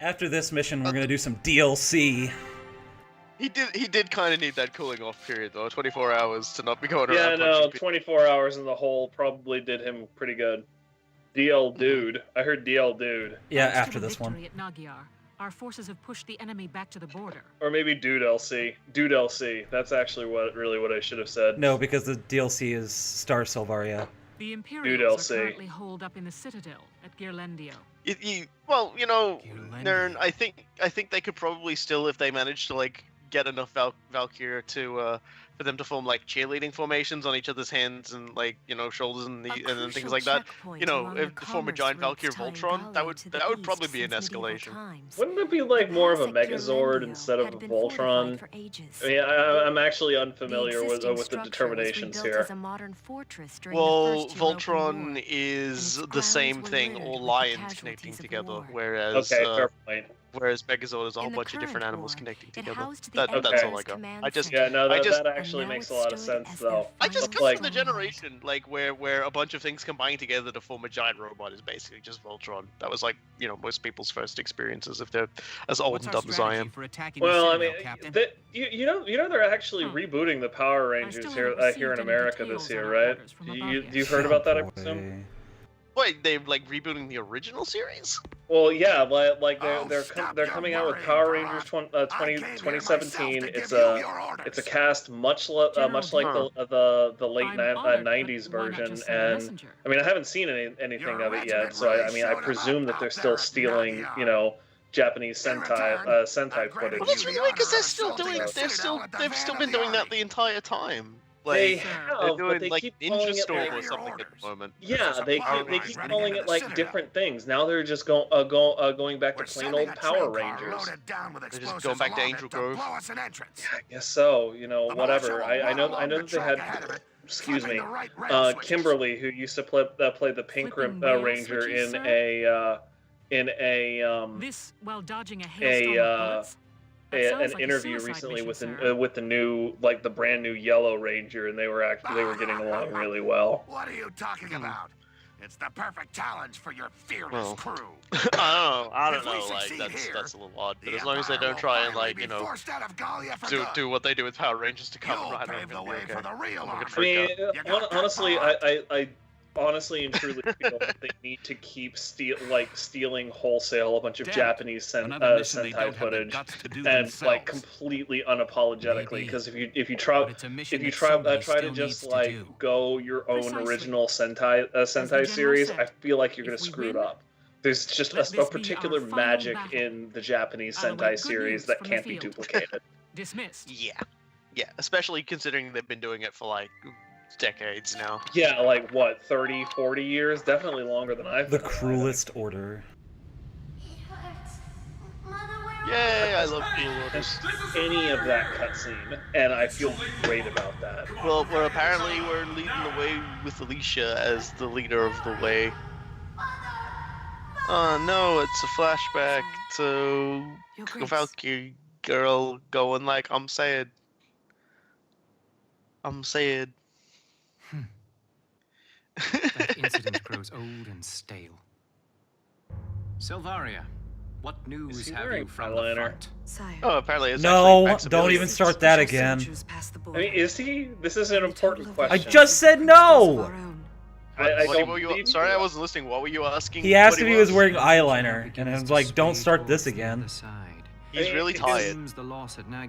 After this mission, we're gonna do some DLC. He did kind of need that cooling off period though, 24 hours to not be going around. Yeah, no, 24 hours in the hole probably did him pretty good. DL dude. I heard DL dude. Yeah, after this one. At Nagyar, our forces have pushed the enemy back to the border. Or maybe Dude LC. Dude LC. That's actually what I should have said. No, because the DLC is Star Silvaria. The Imperials are currently holed up in the Citadel at Girlendio. Well, you know, Nern, I think they could probably still, if they manage to like get enough Valkyria to for them to form like cheerleading formations on each other's hands and like, you know, shoulders and things like that. You know, if form a giant Valkyria Voltron, that would probably be an escalation. Wouldn't it be like more of a Megazord instead of a Voltron? I mean, I'm actually unfamiliar with the determinations here. Well, Voltron is the same thing, all lions connecting together, whereas fair point. Whereas Megazord is a whole bunch of different animals connecting together. That's all I got. That actually makes a lot of sense, though. I just come from the generation like where a bunch of things combine together to form a giant robot is basically just Voltron. That was like, you know, most people's first experiences if they're as old and dumb as I am. Well, I mean, you know they're actually rebooting the Power Rangers here in America this year, right? You've heard about that, I presume? Wait, they're like rebooting the original series? Well, yeah, like they're coming out with Power Rangers 2017. It's a cast much like the late 90s version, and I mean I haven't seen anything of it yet, so I mean I presume that they're still stealing, you know, Japanese Sentai footage. Well, that's really weird because they've still been doing that the entire time. Like, they have, they're doing but they like keep Ninja calling it Storm like, or something at the moment. Yeah, they keep calling it like different things. Now they're just going back to plain old Power Rangers. They're just going back to Angel Grove. Yeah, I guess so. You know, whatever. I know that they had. Excuse me, Kimberly, who used to play the Pink Ranger in this while dodging a hailstorm of bullets. An interview recently with the new, like the brand new Yellow Ranger, and they were getting along really well. What are you talking about? It's the perfect challenge for your fearless crew. I don't know. Like that's a little odd. But as long as they don't try and like, you know, do what they do with Power Rangers to come right now. I mean, honestly, I honestly and truly feel that they need to keep stealing wholesale a bunch of Japanese Sentai footage and like completely unapologetically, because if you try to just like go your own original Sentai series, I feel like you're gonna screw it up. There's just a particular magic in the Japanese Sentai series that can't be duplicated. Dismissed. Yeah, especially considering they've been doing it for like decades now. Yeah, like what, 30, 40 years? Definitely longer than I've been. The cruelest order. Yay, I love Cruel Orders. Any of that cutscene, and I feel great about that. Well, apparently we're leading the way with Alicia as the leader of the way. Oh no, it's a flashback to a Valkyrie girl going like, I'm sad. That incident grows old and stale. Silvaria, what news have you from the front? Oh, apparently it's no, don't even start that again. I mean, is he? This is an important question. I just said no! Sorry, I wasn't listening. What were you asking? He asked if he was wearing eyeliner, and I was like, don't start this again. He's really tired.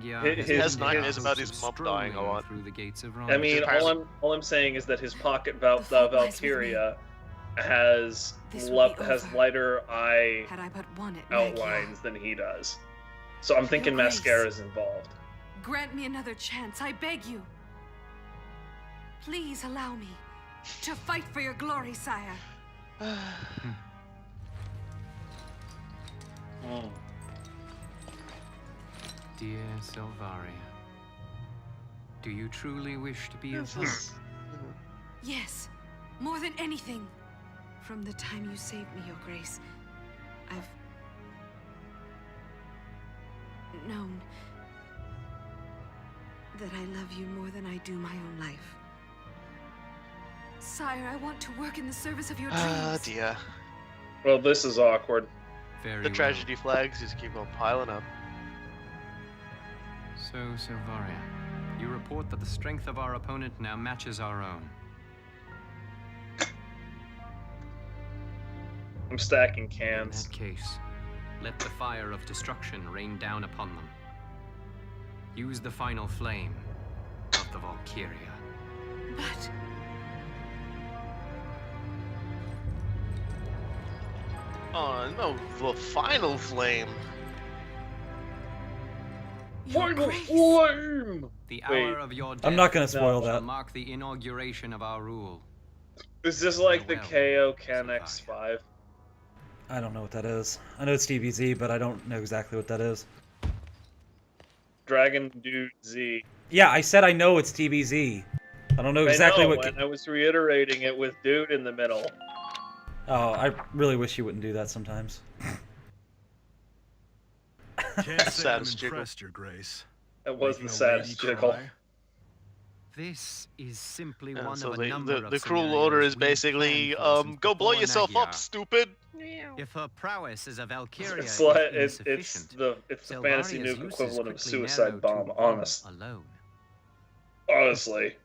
He has nightmares about his mom dying a lot. I mean, all I'm saying is that his pocket Valkyria has lighter eye outlines than he does. So I'm thinking mascara's involved. Grant me another chance, I beg you. Please allow me to fight for your glory, sire. Dear Silvaria, do you truly wish to be a monk? Yes, more than anything. From the time you saved me, Your Grace, I've known that I love you more than I do my own life. Sire, I want to work in the service of your dreams. Ah, dear. Well, this is awkward. Very The well. tragedy flags just keep on piling up. So, Silvaria, you report that the strength of our opponent now matches our own. I'm stacking In cans. that case, let the fire of destruction rain down upon them. Use the final flame of the Valkyria. But Oh no, the final flame. Your Final Grace. flame! The Wait. hour of your death I'm not gonna spoil shall that. mark the inauguration of our rule. Is this like the Farewell, KO Ken Silvaria. X5? I don't know what that is. I know it's DBZ, but I don't know exactly what that is. Dragon Dude Z. Yeah, I said I know it's DBZ. I don't know exactly I know, what. and I was reiterating it with dude in the middle. Oh, I really wish you wouldn't do that sometimes. Can't say I'm Saddest jiggle. impressed, Your Grace. That was Making the a saddest lady jiggle. cry. This is simply Yeah, one so of a number the of cruel order scenarios is we basically, planned for since go blow before yourself up, Magyar. stupid. If her prowess as a Valkyria It's is like it's insufficient, the fantasy Silvaria's nuke use is equivalent of quickly suicide narrowed to bomb. one alone. Honestly.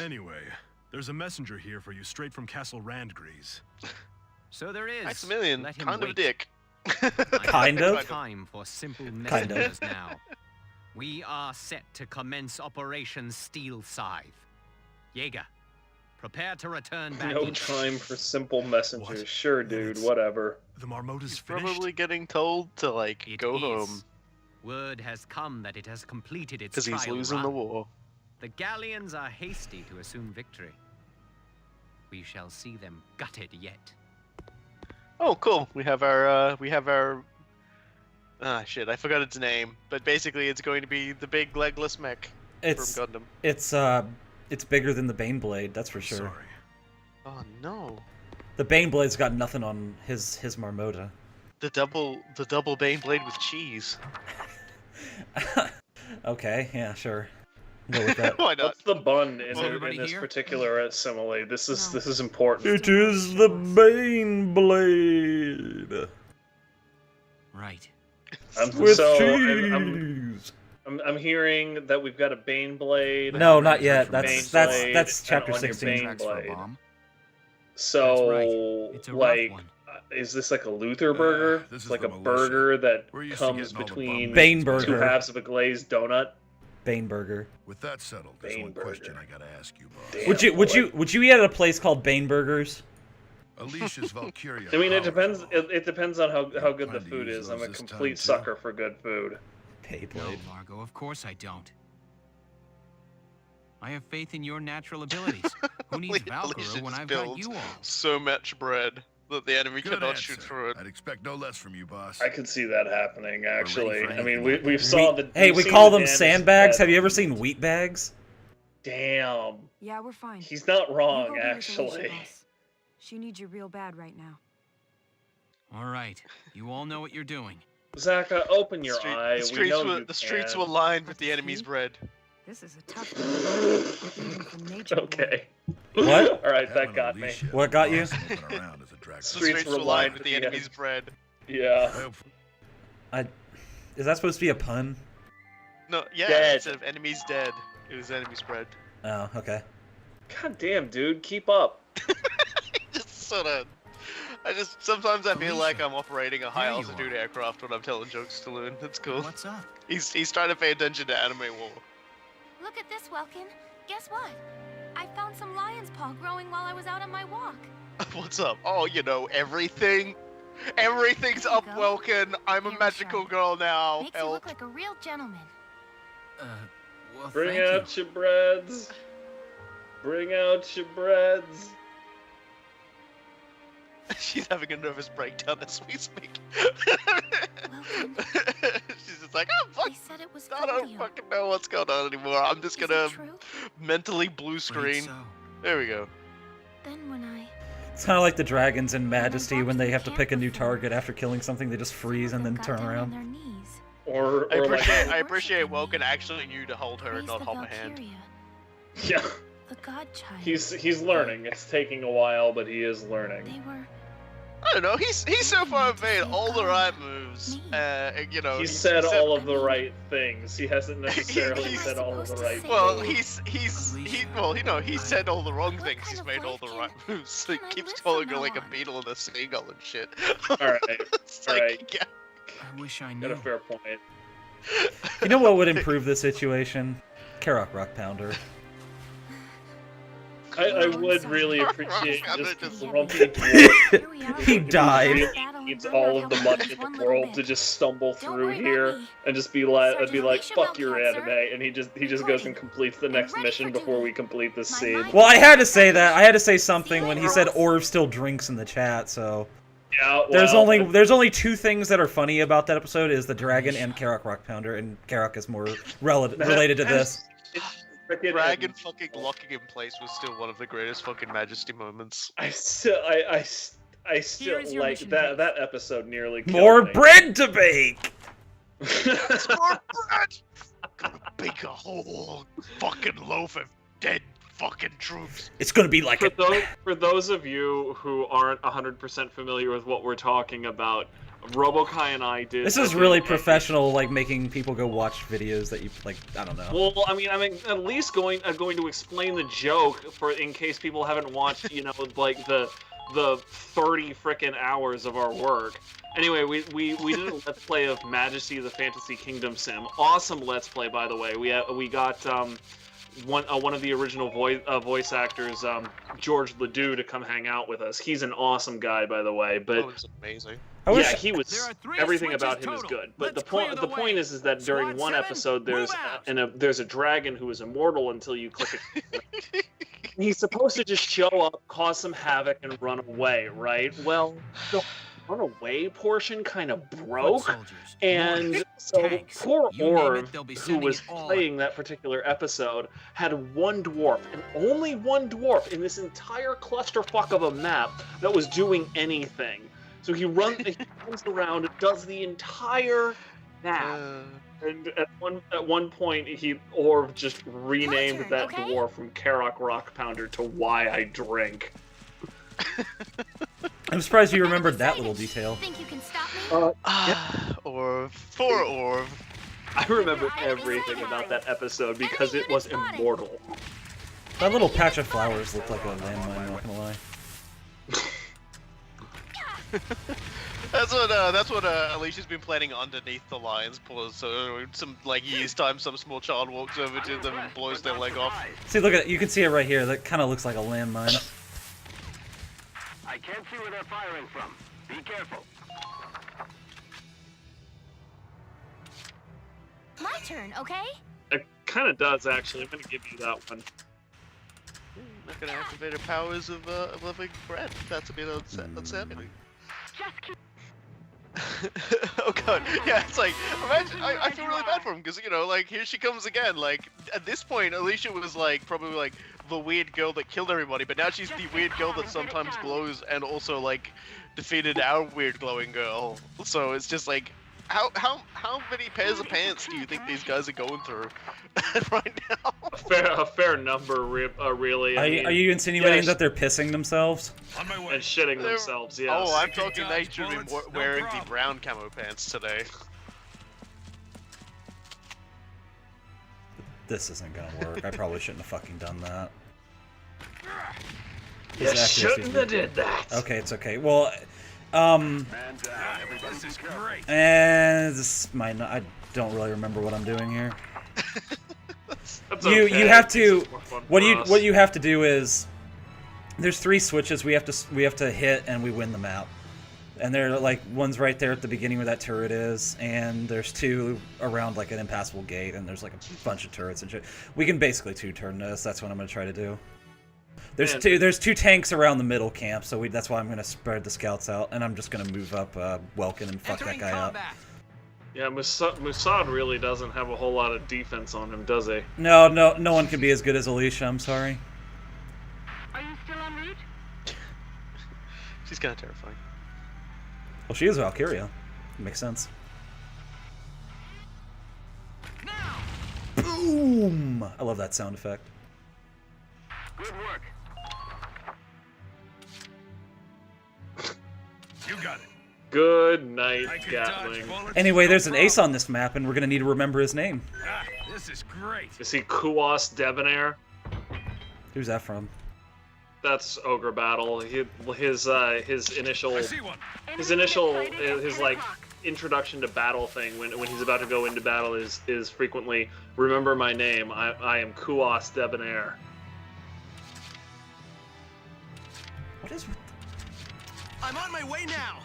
Anyway, there's a messenger here for you straight from Castle Randgrease. So there is. Maximilian, Let him kind of a wait. dick. Kind of? No time for simple Kind of. messengers now. We are set to commence Operation Steel Scythe. Jaeger, prepare to return back. No in- time for simple messengers. What? Sure, dude, whatever. The Marmota's He's finished? probably getting told to, like, It go is. home. Word has come that it has completed its Because he's trial losing run. the war. The Galleons are hasty to assume victory. We shall see them gutted yet. Oh, cool. We have our, ah, shit, I forgot its name. But basically, it's going to be the big legless mech It's from Gundam. it's bigger than the Baneblade, that's for sure. Sorry. Oh, no. The Baneblade's got nothing on his Marmota. The double Bane blade with cheese. Okay, yeah, sure. Go with that. Why not? What's the bun in, Well, everybody in this here? particular simile? This is No. important. It is the Baneblade Right. with So cheese. I'm hearing that we've got a Bane blade. No, not yet. Bane That's blade, chapter and on your 16. Bane Tracks for a blade. bomb. So, That's right. It's a rough like, one. is this like a Luther burger? this It's is like the a militia. burger that We're used to comes getting all the between bum Bane meats. two burger. halves of a glazed donut. Baneburger. With that settled, there's Bane one burger. question I gotta ask you, boss. Damn. Would you eat at a place called Bane Burgers? Alicia's Valkyria. I mean, it Chronicles. depends. It depends on how good the Plan to food use is. I'm a those this time, complete too? sucker for good food. No, Beyblade. Largo, of course I don't. I have faith in your natural abilities. Who needs Alicia Valkyria just when I've got builds you all? so much bread that the enemy Good cannot answer. shoot through it. I'd expect no less from you, boss. I could see that happening. Actually, for I mean, anything. we've saw the. Hey, we've we seen call the them damage sandbags. that- Have you ever seen wheat bags? Damn, Yeah, we're fine. he's not You wrong. go be with Alicia, Actually, boss. She needs you real bad right now. All right, you all know what you're doing. Zaka, open your eye. The We streets, know were, you the streets can. were lined with the enemy's bread. This is a tough one. Even from nature, boy. Okay. What? All right, that Having got me. Alicia What got you? snooping around is a drag The Streets streets were were lined lined with the with the enemy's bread. Yeah. Is that supposed to be a pun? No, yeah, Dead. instead of enemies dead, it was enemy's bread. Oh, okay. God damn, dude, keep up. Just sort of. Sometimes I feel like Alicia, I'm operating a high there you altitude are. aircraft when I'm telling jokes to Loon. That's cool. What's up? He's trying to pay attention to anime war. Look at this, Welkin. Guess what? I found some lion's paw growing while I was out on my walk. What's up? Oh, you know, everything. Everything's There you up, go. Welkin. I'm a Here, magical Shine. girl now. Makes you Help. look like a real gentleman. Well, Bring thank out your breads. Bring out your breads. She's having a nervous breakdown as we speak. Welcome. She's just like, oh, fuck. They said it was I don't Folio. fucking know what's going on anymore. I'm just Is gonna it true? mentally blue you. screen. So. There we go. Then when I... It's kind of like the dragons in Majesty when watched they the have to camp pick a new before. target after killing something. They just freeze and then got turn down on around. their knees. Or I like, appreciate Welkin actually knew to hold her and Praised not the hold my hand. Valkyria, yeah, the god child. he's learning. It's taking a while, but he is learning. They were I don't know. He's so far made all the right moves. You know, He said all of the right things. He hasn't necessarily said all of the right well, things. he said all the wrong things. He's made all the right moves. So he keeps calling her like a beetle and a seagull and shit. Alright, alright. Yeah. I wish I Got knew. a fair point. You know what would improve the situation? Karok Rock Pounder. I would really appreciate I'm just just- the grumpy dwarf. He died. He needs all of the money in the world to just stumble through here and just be like, fuck your anime, and he just goes and completes the next mission before we complete this scene. Well, I had to say that. I had to say something when he said Orv still drinks in the chat, so... Yeah, well, There's only two things that are funny about that episode, is the dragon and Karok Rock Pounder, and Karok is more related to this. Dragon fucking locking in place was still one of the greatest fucking Majesty moments. I still Here's your like mission, that. Grace. That episode nearly killed More me. bread to bake! It's more bread! Gonna bake a whole fucking loaf of dead fucking troops. It's gonna be like For those of you who aren't 100% familiar with what we're talking about, Robokai and I did. This is really professional, like making people go watch videos that you like. I don't know. Well, I mean, at least going to explain the joke for in case people haven't watched, you know, like the 30 frickin' hours of our work. Anyway, we did a let's play of Majesty the Fantasy Kingdom Sim. Awesome let's play, by the way. We got one of the original voice actors, George Ledoux, to come hang out with us. He's an awesome guy, by the way. But It's amazing. yeah, he was. There are 3 Everything switches about him total. is good. But Let's the clear point the point way. is that during Squad one 7, episode there's move out. there's a dragon who is immortal until you click it. He's supposed to just show up, cause some havoc, and run away, right? Well, the run away portion kind of broke. Foot soldiers, And warriors, so tanks, poor you name it, Orv, they'll be who sending was it all playing that particular episode, had one dwarf, and only one dwarf in this entire clusterfuck of a map that was doing anything. So he runs around, does the entire map, and at one point Orv just renamed turn, that okay? dwarf from Karok Rock Pounder to Why I Drink. I'm surprised you remembered that little detail. Think you can stop me? Orv. Poor Orv. I remember everything about that episode because it was immortal. That little patch of flowers looked like a landmine, not gonna lie. That's what Alicia's been planning underneath the lion's paws. So some like years time, some small child walks over to them and blows their leg off. See, look at it. You can see it right here. That kind of looks like a landmine. I can't see where they're firing from. Be careful. My turn, okay? It kind of does, actually. I'm going to give you that one. Not gonna activate her powers of living bread. That's a bit unsettling. Just keep... Oh god, yeah, it's like, imagine, I feel really bad for him, because, you know, like, here she comes again, like, at this point, Alicia was, like, probably, like, the weird girl that killed everybody, but now she's the weird girl that sometimes glows, and also, like, defeated our weird glowing girl, so it's just, like, how many pairs of pants do you think these guys are going through right now? A fair number, really. Are you insinuating that they're pissing themselves? On my way. And shitting themselves, yes. Oh, I'm talking they should be wearing the brown camo pants today. This isn't gonna work. I probably shouldn't have fucking done that. You shouldn't have did that. Okay, it's okay. Well, This is great. and this might not, I don't really remember what I'm doing here. That's You okay. have to It's more fun what for us. you have to do is there's 3 switches we have to hit and we win the map. And they're like one's right there at the beginning where that turret is, and there's 2 around like an impassable gate, and there's like a bunch of turrets and shit. We can basically 2-turn this. That's what I'm gonna try to do. There's two tanks around the middle camp, so that's why I'm gonna spread the scouts out, and I'm just gonna move up Welkin and fuck that guy up. Yeah, Musad really doesn't have a whole lot of defense on him, does he? No one can be as good as Alicia. I'm sorry. Are you still en route? She's kind of terrifying. Well, she is Valkyria. Makes sense. Now! Boom! I love that sound effect. Good work. Good night, Gatling. Anyway, there's an ace on this map, and we're gonna need to remember his name. Ah, this is great. Is he Kuos Debonair? Who's that from? That's Ogre Battle. His initial like introduction to battle thing when he's about to go into battle is frequently remember my name. I am Kuos Debonair. What is? I'm on my way now.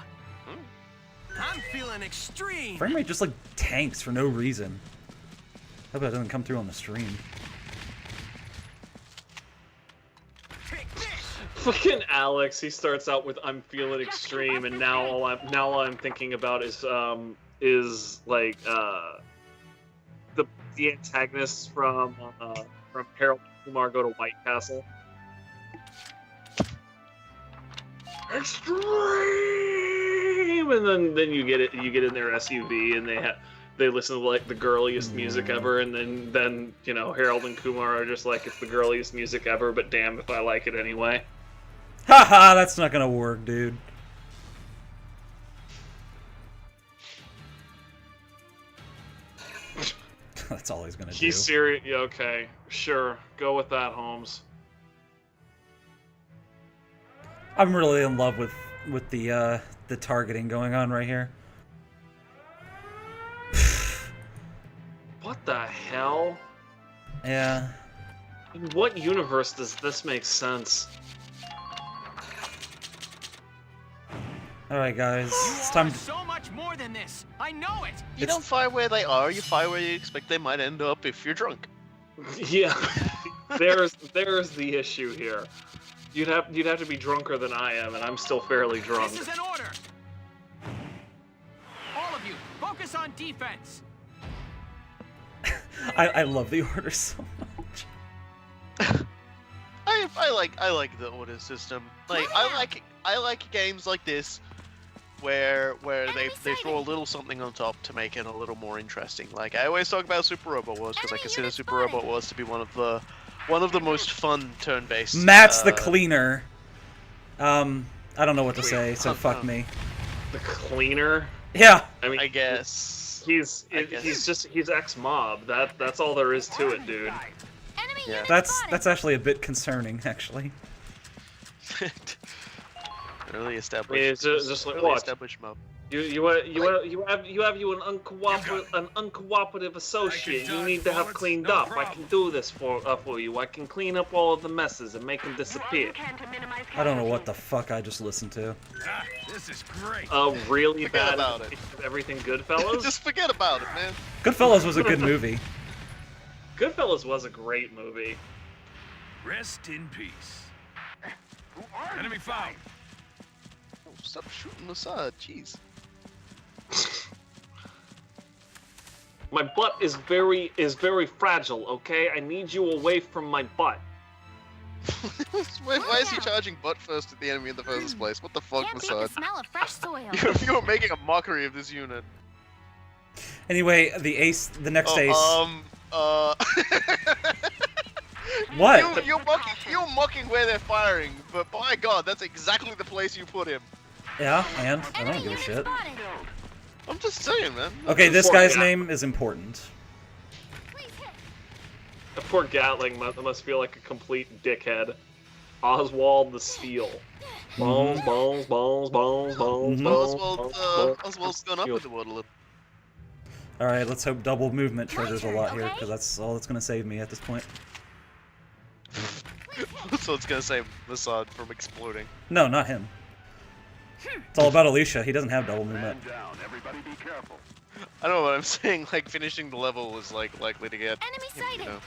I'm feeling extreme. Frame rate just like tanks for no reason. Hope that doesn't come through on the stream. Fucking Alex, he starts out with "I'm feeling extreme," and now all I'm thinking about is like the antagonists from Harold and Kumar Go to White Castle. Extreme, and then you get in their SUV, and they listen to like the girliest music ever, and then you know Harold and Kumar are just like, it's the girliest music ever, but damn if I like it anyway. Haha, that's not gonna work, dude. That's all he's gonna do. He's serious. Yeah, okay, sure, go with that, Holmes. I'm really in love with the targeting going on right here. What the hell? Yeah. In what universe does this make sense? All right, guys, it's time. So much more than this. I know it. You don't fire where they are. You fire where you expect they might end up if you're drunk. Yeah, there's the issue here. You'd have to be drunker than I am, and I'm still fairly drunk. This is an order. All of you, focus on defense. I love the order so much. I like the order system. Like I like games like this where they throw a little something on top to make it a little more interesting. Like I always talk about Super Robot Wars because I consider Super Robot Wars to be one of the most fun turn-based. Matt's the cleaner. I don't know what to say, so fuck me. The cleaner? Yeah. I mean, I guess he's ex-mob. That's all there is to it, dude. Yeah. That's actually a bit concerning, actually. Really established. It's just like really what? established mob. You have an uncooperative associate. You need to have cleaned up. I can do this for you. I can clean up all of the messes and make them disappear. I don't know what the fuck I just listened to. Ah, this is great. Really Forget bad about it. Everything Goodfellas? Just forget about it, man. Goodfellas was a good movie. Goodfellas was a great movie. Rest in peace. Enemy found. Oh, stop shooting Assad, jeez. My butt is very fragile, okay? I need you away from my butt. Why is he charging butt first at the enemy in the first place? What the fuck, Can't beat Assad? the smell of fresh soil. You were making a mockery of this unit. Anyway, the next ace. What? You're mocking where they're firing, but by God, that's exactly the place you put him. Yeah, and I don't give a shit. I'm just saying, man. Okay, this guy's name is important. The poor Gatling must feel like a complete dickhead. Oswald the Steel. Bones, bones, bones, bones, bones, bones. Oswald's gone up with the world a little. Alright, let's hope double movement triggers a lot here, because that's all that's going to save me at this point. So it's gonna save Assad from exploding. No, not him. It's all about Alicia. He doesn't have double movement. Everybody be careful. I don't know what I'm saying. Like finishing the level was like likely to get Enemy sighted. you know,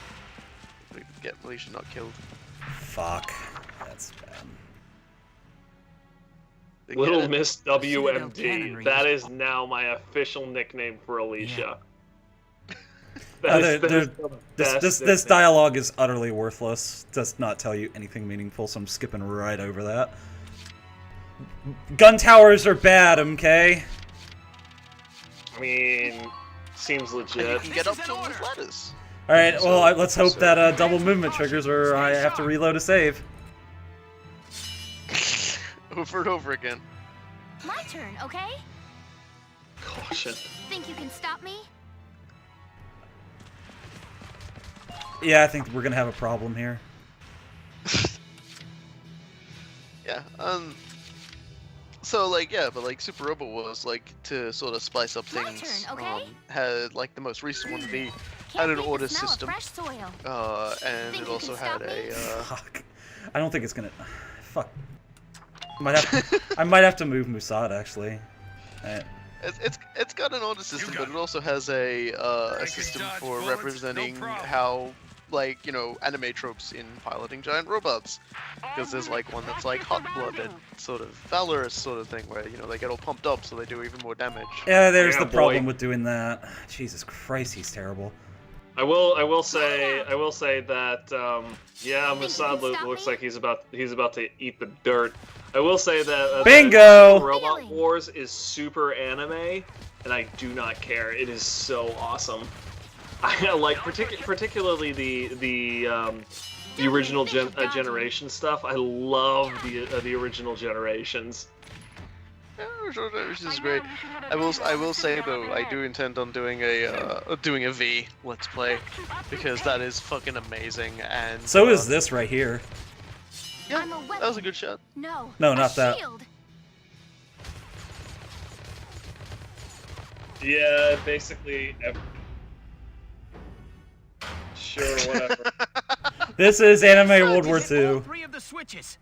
get Alicia not killed. Fuck. That's bad. Little Miss WMD. That is now my official nickname for Alicia. This dialogue is utterly worthless. Does not tell you anything meaningful, so I'm skipping right over that. Gun towers are bad, okay? I mean, seems legit. You can get up to those ladders. Alright, well, let's hope that double movement triggers or I have to reload a save. Over and over again. My turn, okay? Caution. Think you can stop me? Yeah, I think we're gonna have a problem here. Yeah. So like yeah, but like Super Robot Wars, like to sort of spice up My things, turn, okay? had like the most recent one, V, Can't had an beat the order smell of system, fresh soil. and Think it you also can had stop me? a Fuck. I don't think it's gonna. Fuck. I might have to move Musad actually. It's got an order system, but it also has a system for representing how, like, you know, anime tropes in piloting giant robots. Because there's like one that's like hot-blooded, sort of valorous sort of thing, where, you know, they get all pumped up so they do even more damage. Yeah, there's Yeah, the problem boy. with doing that. Jesus Christ, he's terrible. I will say that yeah, Musad looks like he's about to eat the dirt. I will say that Bingo! Robot Wars is super anime, and I do not care. It is so awesome. I like particularly the original generation stuff. I love the original generations. Which is great. I will say though, I do intend on doing a V Let's Play, because that is fucking amazing. And So is this right here. yeah, that was a good shot. No. No, a not that. shield. Yeah, basically. Sure, whatever. This is Anime World War All II. 3 of the switches.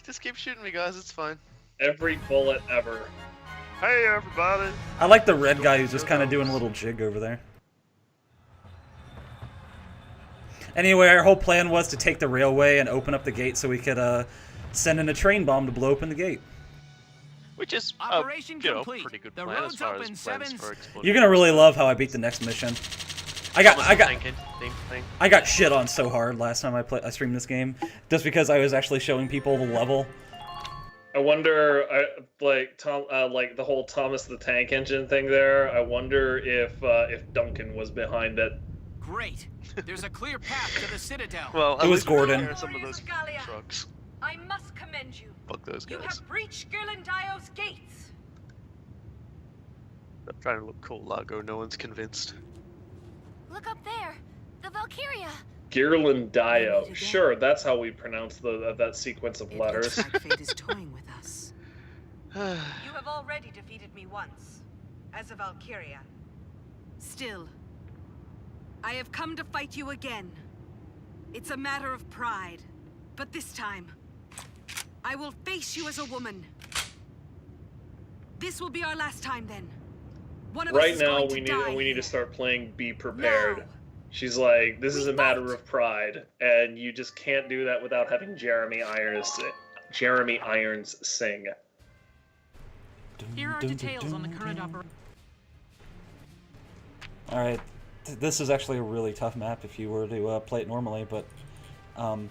Just keep shooting me, guys. It's fine. Every bullet ever. Hey, everybody. I like the red guy who's just kind of doing a little jig over there. Anyway, our whole plan was to take the railway and open up the gate so we could send in a train bomb to blow open the gate. Which is, Operation you know, complete. pretty good The plan as road's far open, as plans Sevens. for exploding. You're gonna really love how I beat the next mission. I got shit on so hard last time I streamed this game, just because I was actually showing people the level. I wonder, like the whole Thomas the Tank Engine thing there. I wonder if Duncan was behind it. Great. There's a clear path to the Citadel. Well, It was Gordon. Some of those trucks. I must commend you. Fuck those You guys. have breached Girlandio's gates. I'm trying to look cool, Lago. No one's convinced. Look up there. The Valkyria. Ghirlandaio. Sure, that's how we pronounce that sequence of letters. Fate is toying with us. You have already defeated me once, as a Valkyria. Still, I have come to fight you again. It's a matter of pride, but this time, I will face you as a woman. This will be our last time then. One of us Right is now, going we need to start playing Be Prepared. Now. She's like, this is a matter of pride, and you just can't do that without having Jeremy Irons sing. Here are details on the current operation. Alright, this is actually a really tough map if you were to play it normally, but do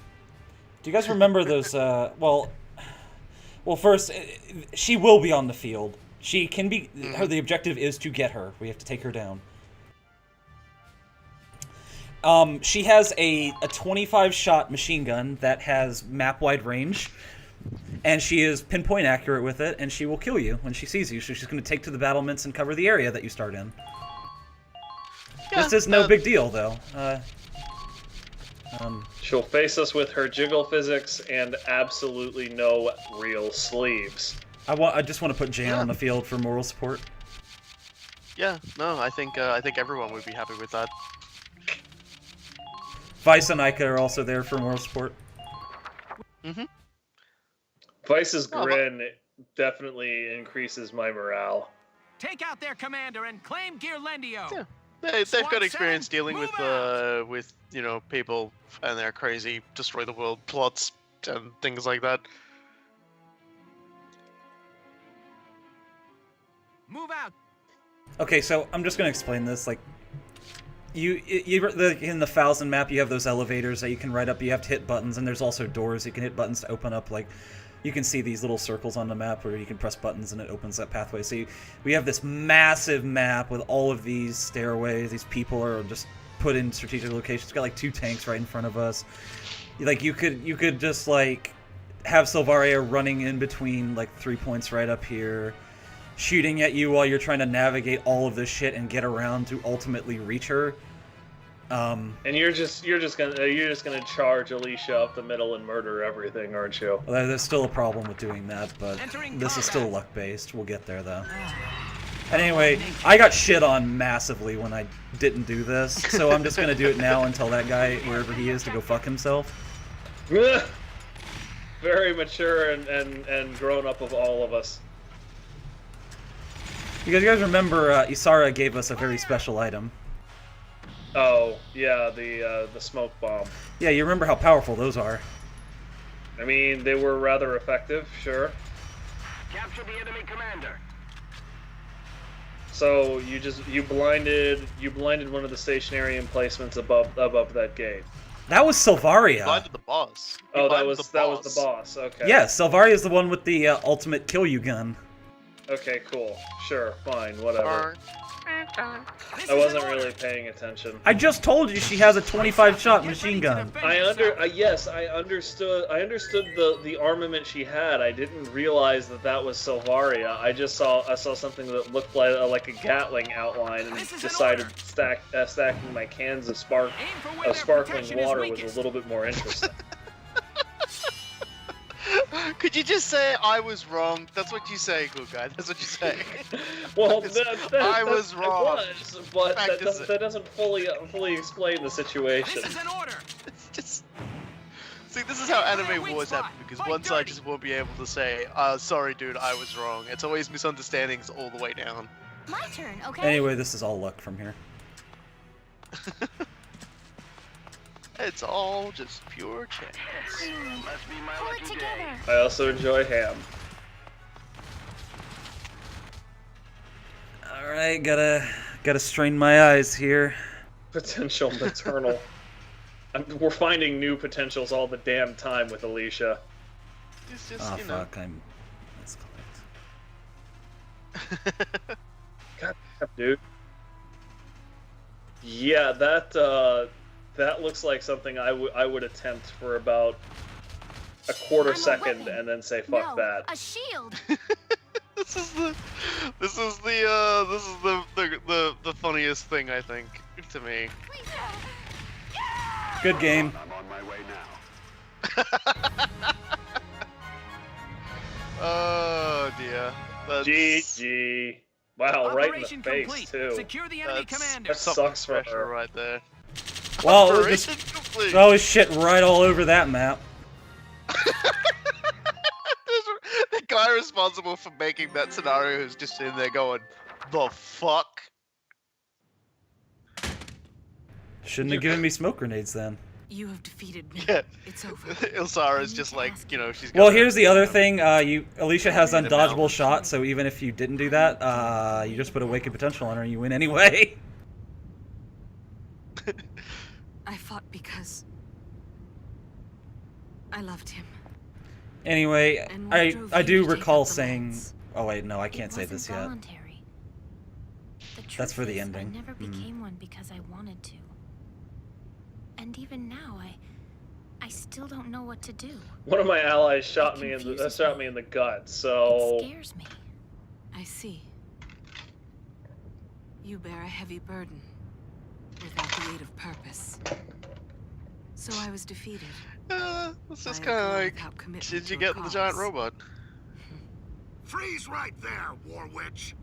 you guys remember those, well first, she will be on the field. She can be, the objective is to get her. We have to take her down. She has a 25-shot machine gun that has map-wide range, and she is pinpoint accurate with it, and she will kill you when she sees you. So she's going to take to the battlements and cover the area that you start in. Yeah, this is no big deal, though. She'll face us with her jiggle physics and absolutely no real sleeves. I just want to put Jan on the field for moral support. Yeah, no, I think everyone would be happy with that. Vice and Ica are also there for moral support. Vice's grin definitely increases my morale. Take out their commander and claim Ghirlandaio. Yeah. They've got experience dealing with you know, people and their crazy destroy the world plots and things like that. Move out. Okay, so I'm just gonna explain this. Like, in the Thousand map, you have those elevators that you can ride up. You have to hit buttons, and there's also doors you can hit buttons to open up. Like, you can see these little circles on the map where you can press buttons and it opens that pathway. So we have this massive map with all of these stairways. These people are just put in strategic locations. We've got like 2 tanks right in front of us. Like, you could just like have Silvaria running in between like 3 points right up here, shooting at you while you're trying to navigate all of this shit and get around to ultimately reach her. And you're just gonna charge Alicia up the middle and murder everything, aren't you? Well, there's still a problem with doing that, but this is still luck based. We'll get there though. And anyway, I got shit on massively when I didn't do this, so I'm just gonna do it now and tell that guy wherever he is to go fuck himself. Very mature and grown up of all of us. Because you guys remember, Isara gave us a very special item. Oh, yeah, the smoke bomb. Yeah, you remember how powerful those are. I mean, they were rather effective, sure. Capture the enemy commander. So you blinded one of the stationary emplacements above that gate. That was Silvaria. Blinded the boss. Oh, that was the boss. Okay. Yeah, Silvaria is the one with the ultimate kill you gun. Okay, cool. Sure, fine, whatever. I wasn't really paying attention. I just told you she has a 25-shot machine gun. Yes, I understood the armament she had. I didn't realize that was Silvaria. I saw something that looked like a Gatling outline and decided stacking my cans of sparkling water was a little bit more interesting. Could you just say I was wrong? That's what you say, good guy. That's what you say. Well, I was wrong. But that doesn't fully explain the situation. This is an order. It's just... See, this is how anime wars happen, because one side just won't be able to say, sorry dude, I was wrong. It's always misunderstandings all the way down. My turn, okay? Anyway, this is all luck from here. It's all just pure chance. Must be my Pull it lucky together. day. I also enjoy ham. Alright, gotta strain my eyes here. Potential maternal. We're finding new potentials all the damn time with Alicia. It's just, Oh you know. fuck, I'm misclicked. God damn, dude. Yeah, that looks like something I would attempt for about a quarter second and then say fuck that. A shield. This is the funniest thing, I think, to me. Good game. I'm on my way now. Oh dear. That's... GG. Wow, right in the face complete. too. Secure the enemy commander. That sucks for pressure her. right there. Well, Operation complete. oh shit, right all over that map. The guy responsible for making that scenario is just in there going, the fuck? Shouldn't have given me smoke grenades then. You have defeated me. Yeah. It's over. Ilsara's just like, you know, she's got Well, her- here's the other thing. Alicia has The undodgeable mountain. shot, so even if you didn't do that, you just put a Awakened Potential on her and you win anyway. I fought because I loved him. Anyway, And what drove I you do to take recall up the saying... lance? Oh wait, no, I can't say It this wasn't yet. voluntary. The That's for truth the is, ending. I never became one because I wanted to. And even now, I still don't know what to do. One of my allies shot It me in confuses the gut, so It scares me. I see. You bear a heavy burden without the aid of purpose. So I was defeated. It's just by a kind of girl like, without commitment did you to a get the giant cause. robot? Freeze right there, War Witch.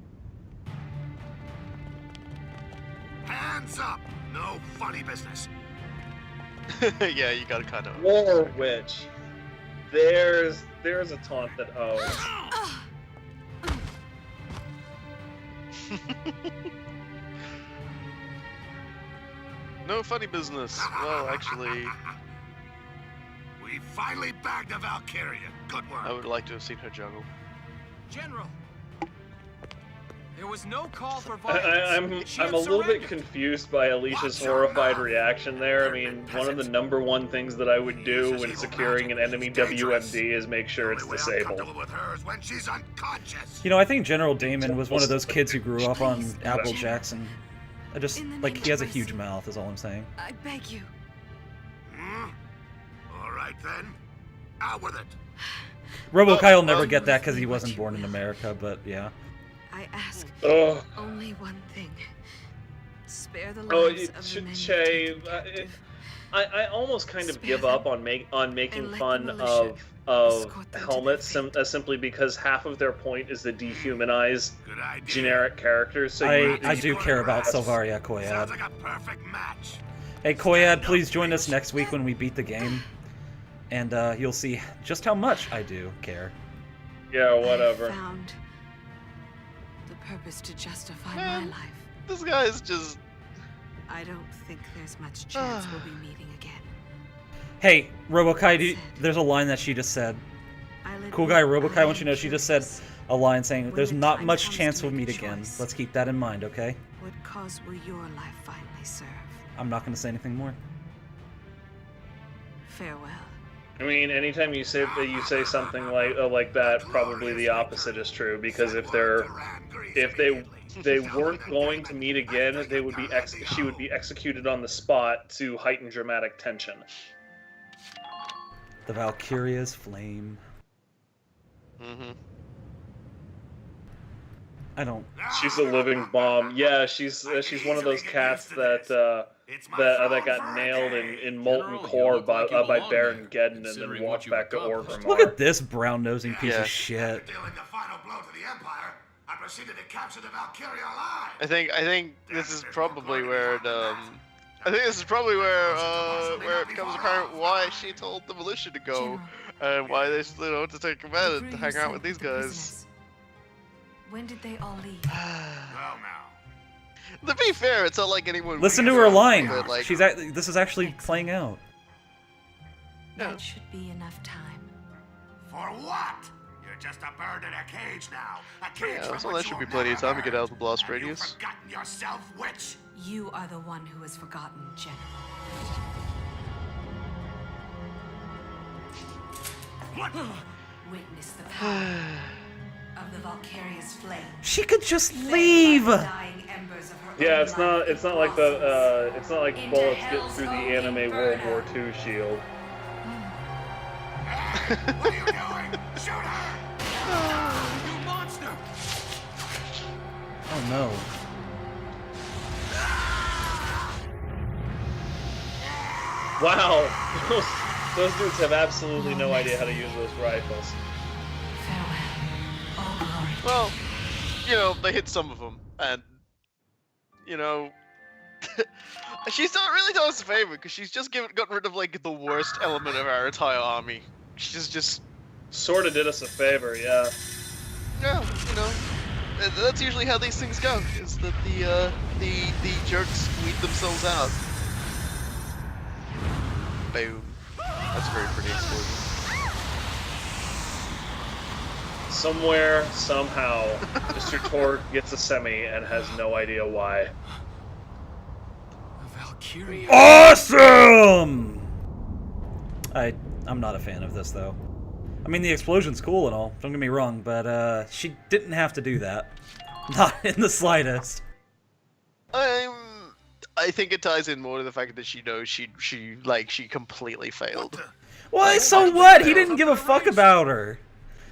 Hands up. No funny business. Yeah, you gotta kind of. War Witch. There's a taunt that No funny business. Well, actually, We finally bagged a Valkyria. Good work. I would like to have seen her juggle. General, there was no call for violence. She I'm had a little bit surrendered. confused by Alicia's Watch your horrified mouth, reaction there. I mean, one of the #1 things that I would do Uses when evil securing an magic. enemy It's dangerous. WMD is make sure it's The only way I'm disabled. comfortable with her is when she's unconscious. You know, I think General Damon was one of those kids who grew up on Apple Jackson. I just, In the like, name he has a of huge Christ. mouth, is all I'm saying. I beg you. Hmm? All right then. Out with it. RoboKai will never get that because he wasn't born in America, but yeah. I ask only one thing. Spare the Oh, lives of the men you've Che, taken captive. I almost kind of Spare give them up on making and let fun the militia of escort them to helmets their fate. simply because half of their point is to dehumanize Good idea. generic characters. So I do care about Selvaria Koyad. Sounds like a perfect match. Hey Koyad, please join us next week when we beat the game, and you'll see just how much I do care. Yeah, whatever. I found the purpose to justify Man. my life. This guy is just. I don't think there's much chance we'll be meeting again. Hey, RoboKai, there's a line that she just said. Cool guy RoboKai, I want you to know she just said a line saying, "There's not much chance we'll meet again. Let's keep that in mind, okay?" What cause will your life finally serve? I'm not going to say anything more. Farewell. I mean, anytime you say something like that, probably the opposite is true. Because if they weren't going to meet again, she would be executed on the spot to heighten dramatic tension. The Valkyria's flame. Mm-hmm. I don't. She's a living bomb. Yeah, she's one of those cats that got nailed in molten core by Baron Geddon and then walked back to Orgrimmar. Look at this brown-nosing piece of shit. Dealing the final blow to the Empire, I proceeded to capture the Valkyria alive. I think this is probably where it where it becomes apparent why she told the militia to go, and why they to take command and to hang out with these guys. When did they all leave? Well, now. To be fair, it's not like anyone. Listen to her line. This is actually playing out. That should be enough time. For what? You're just a bird in a cage now. A cage Yeah, from so which that should you'll be plenty of time to never get out of the blast Have you radius. forgotten yourself, witch? You are the one who has forgotten, General. What? Witness the power of the Valkyria's flame. She could just leave. Yeah, it's not like bullets get through the anime World War II shield. What are you doing? Shoot her! You monster! Oh no. Wow, those dudes have absolutely no idea how to use those rifles. Well, you know, they hit some of them, and you know, she's not really done us a favor because she's just gotten rid of like the worst element of our entire army. She's just sort of did us a favor, yeah. Yeah, you know, that's usually how these things go. Is that the jerks weed themselves out. Boom. That's a very pretty explosion. Somewhere, somehow, Mr. Torg gets a semi and has no idea why. Valkyria. Awesome! I'm not a fan of this though. I mean, the explosion's cool and all, don't get me wrong, but she didn't have to do that. Not in the slightest. I think it ties in more to the fact that she knows she completely failed. Well, so what? He didn't give a fuck about her.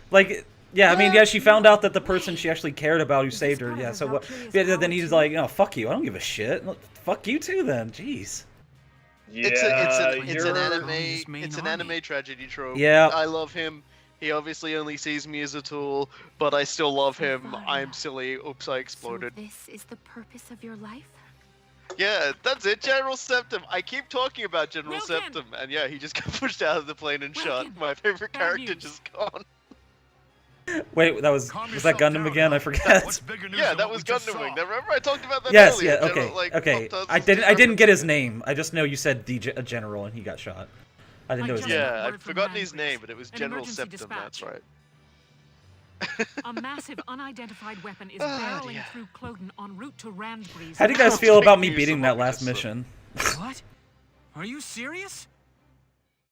Like, yeah, I mean, yeah, she found out that the person she actually cared about who saved her, yeah, so what? Yeah, then he's like, oh, fuck you, I don't give a shit. Fuck you too then, jeez. Yeah, it's an anime tragedy trope. Yeah. I love him. He obviously only sees me as a tool, but I still love him. I'm silly. Oops, I exploded. So this is the purpose of your life? Yeah, that's it. General Septim. I keep talking about General Septim, and yeah, he just got pushed out of the plane and shot. My favorite character just gone. Wait, was that Gundam again? I forget. Yeah, that was Gundam Wing. Now, remember I talked about that yes, earlier? yeah, okay, okay. I didn't get his name. I just know you said a general and he got shot. I didn't know his name. Yeah, I'd forgotten his name, but it was General Septim. That's right. A massive unidentified weapon is barreling through Cloden en route to Randbreeze. How do you guys feel about me beating that last mission? What? Are you serious?